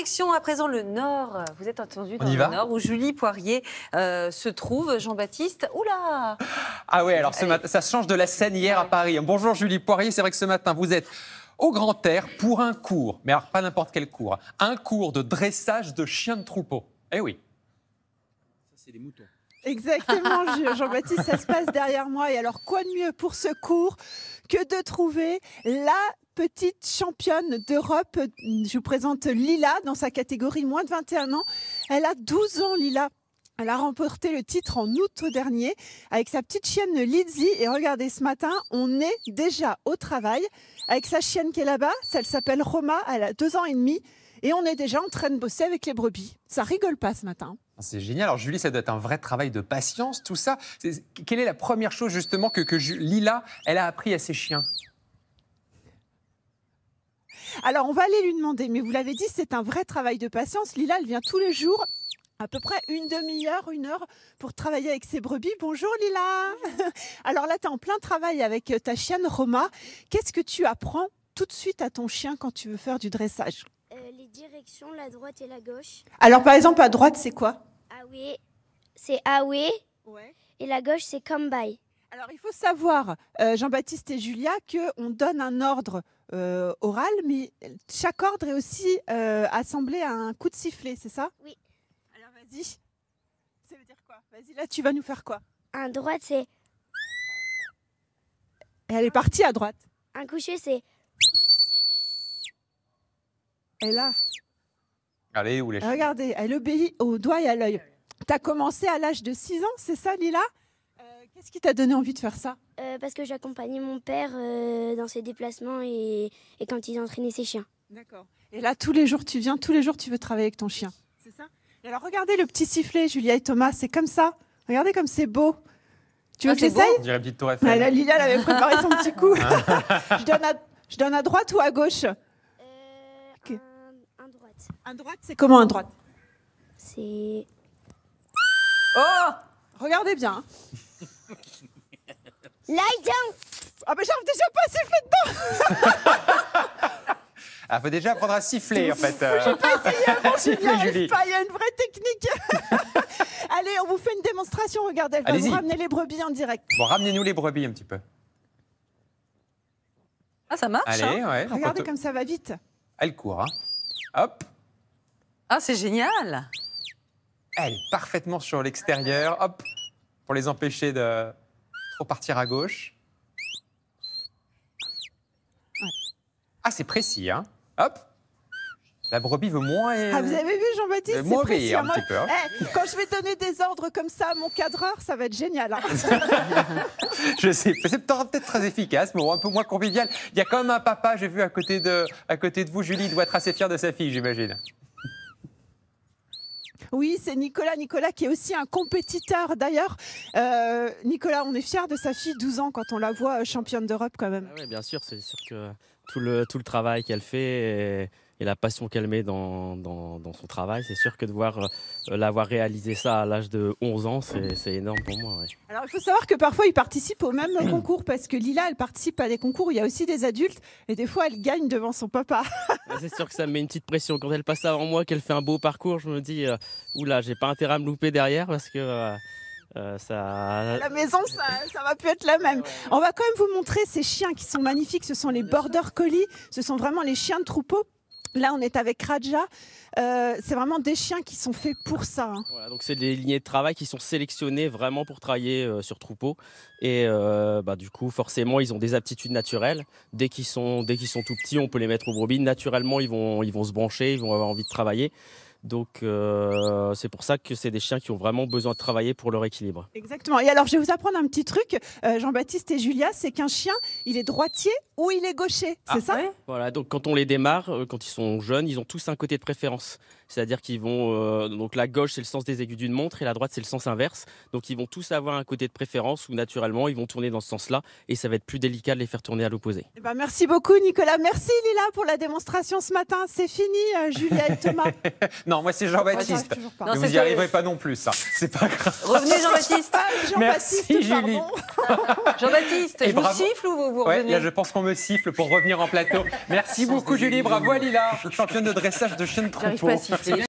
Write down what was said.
Direction à présent le Nord. Vous êtes entendu dans le Nord où Julie Poirier se trouve. Jean-Baptiste, oula! Ah ouais, alors ce matin, ça change de la scène hier à Paris. Bonjour Julie Poirier, c'est vrai que ce matin vous êtes au Grand Air pour un cours, mais alors pas n'importe quel cours, un cours de dressage de chiens de troupeau. Eh oui. Ça c'est des moutons. Exactement, Jean-Baptiste, ça se passe derrière moi. Et alors, quoi de mieux pour ce cours que de trouver la petite championne d'Europe. Je vous présente Lila dans sa catégorie moins de 21 ans. Elle a 12 ans, Lila. Elle a remporté le titre en août dernier avec sa petite chienne Lizzie. Et regardez, ce matin, on est déjà au travail avec sa chienne qui est là-bas. Elle s'appelle Roma, elle a 2 ans et demi. Et on est déjà en train de bosser avec les brebis. Ça rigole pas ce matin. C'est génial. Alors Julie, ça doit être un vrai travail de patience, tout ça. Quelle est la première chose justement que Lila, elle a appris à ses chiens? Alors on va aller lui demander, mais vous l'avez dit, c'est un vrai travail de patience. Lila, elle vient tous les jours, à peu près une demi-heure, 1 heure, pour travailler avec ses brebis. Bonjour Lila. Alors là, tu es en plein travail avec ta chienne Roma. Qu'est-ce que tu apprends tout de suite à ton chien quand tu veux faire du dressage? Les directions, la droite et la gauche. Alors par exemple, à droite, c'est quoi? Away, c'est away. Ouais. Et la gauche, c'est come by. Alors il faut savoir, Jean-Baptiste et Julia, qu'on donne un ordre oral, mais chaque ordre est aussi assemblé à un coup de sifflet, c'est ça? Oui. Alors vas-y, ça veut dire quoi? Vas-y, là tu vas nous faire quoi? À droite, c'est... Et elle est partie à droite. Un coucher, c'est... Et là, allez, où les chiens? regardez, elle obéit au doigt et à l'œil. Tu as commencé à l'âge de 6 ans, c'est ça Lila? Qu'est-ce qui t'a donné envie de faire ça? Parce que j'accompagnais mon père dans ses déplacements et quand il entraînait ses chiens. D'accord. Et là, tous les jours, tu viens, tous les jours, tu veux travailler avec ton chien. C'est ça? Et alors, regardez le petit sifflet, Julia et Thomas, c'est comme ça. Regardez comme c'est beau. Tu veux que j'essaye? On dirait une petite tour Eiffel. Là, Lila, elle avait préparé son petit coup. Je donne à droite ou à gauche? Okay. Un droite. Un droite, c'est comment un droite? C'est... Oh! Regardez bien. Lie down! Ah ben j'arrive déjà pas à siffler dedans. Il faut déjà apprendre à siffler, en fait. J'ai pas essayé avant, Siffler, Julie. il y a une vraie technique. Allez, on vous fait une démonstration. Regardez, elle va vous ramener les brebis en direct. Bon, ramenez-nous les brebis un petit peu. Ah, ça marche. Allez, hein. ouais. Regardez comme ça va vite. Elle court, hein. Hop. Ah, c'est génial. Elle est parfaitement sur l'extérieur. Hop. Pour les empêcher de trop partir à gauche. Ouais. Ah, c'est précis, hein. Hop. La brebis veut moins... Ah, vous avez vu, Jean-Baptiste? Moins C'est précis. obéir un petit peu. Hein. Quand je vais donner des ordres comme ça à mon cadreur, ça va être génial. Hein. Je sais, c'est peut-être très efficace, mais un peu moins convivial. Il y a quand même un papa, j'ai vu à côté de vous, Julie, il doit être assez fier de sa fille, j'imagine. Oui, c'est Nicolas. Nicolas qui est aussi un compétiteur d'ailleurs. Nicolas, on est fiers de sa fille, 12 ans, quand on la voit championne d'Europe quand même. Ah oui, bien sûr, c'est sûr que tout le travail qu'elle fait et la passion qu'elle met dans son travail, c'est sûr que de voir l'avoir réalisé ça à l'âge de 11 ans, c'est énorme pour moi. Ouais. Alors il faut savoir que parfois ils participent au même concours parce que Lila, elle participe à des concours où il y a aussi des adultes et des fois elle gagne devant son papa. C'est sûr que ça me met une petite pression. Quand elle passe avant moi, qu'elle fait un beau parcours, je me dis, oula, j'ai pas intérêt à me louper derrière parce que... ça... La maison, ça va plus être la même. On va quand même vous montrer ces chiens qui sont magnifiques. Ce sont les Border Collie. Ce sont vraiment les chiens de troupeau. Là, on est avec Raja. C'est vraiment des chiens qui sont faits pour ça. Hein. Voilà, donc c'est des lignées de travail qui sont sélectionnées vraiment pour travailler sur troupeau. Et du coup, forcément, ils ont des aptitudes naturelles. Dès qu'ils sont tout petits, on peut les mettre aux brebis. Naturellement, ils vont se brancher, ils vont avoir envie de travailler. Donc, c'est pour ça que c'est des chiens qui ont vraiment besoin de travailler pour leur équilibre. Exactement. Et alors, je vais vous apprendre un petit truc, Jean-Baptiste et Julia, c'est qu'un chien, il est droitier ou il est gaucher, c'est ça? Ouais. Voilà, donc quand on les démarre, quand ils sont jeunes, ils ont tous un côté de préférence. C'est-à-dire qu'ils vont... donc la gauche, c'est le sens des aiguilles d'une montre et la droite, c'est le sens inverse. Donc, ils vont tous avoir un côté de préférence où, naturellement, ils vont tourner dans ce sens-là et ça va être plus délicat de les faire tourner à l'opposé. Eh ben, merci beaucoup, Nicolas. Merci, Lila, pour la démonstration ce matin. C'est fini, Julia et Thomas. Non, moi c'est Jean-Baptiste. Non, vous n'y arriverez pas non plus, ça. C'est pas grave. Revenez Jean-Baptiste. Merci Julie. Jean-Baptiste, je vous siffle ou vous revenez? Là je pense qu'on me siffle pour revenir en plateau. Merci beaucoup Julie, bravo à Lila, championne de dressage de chien de troupeau. J'arrive pas à siffler.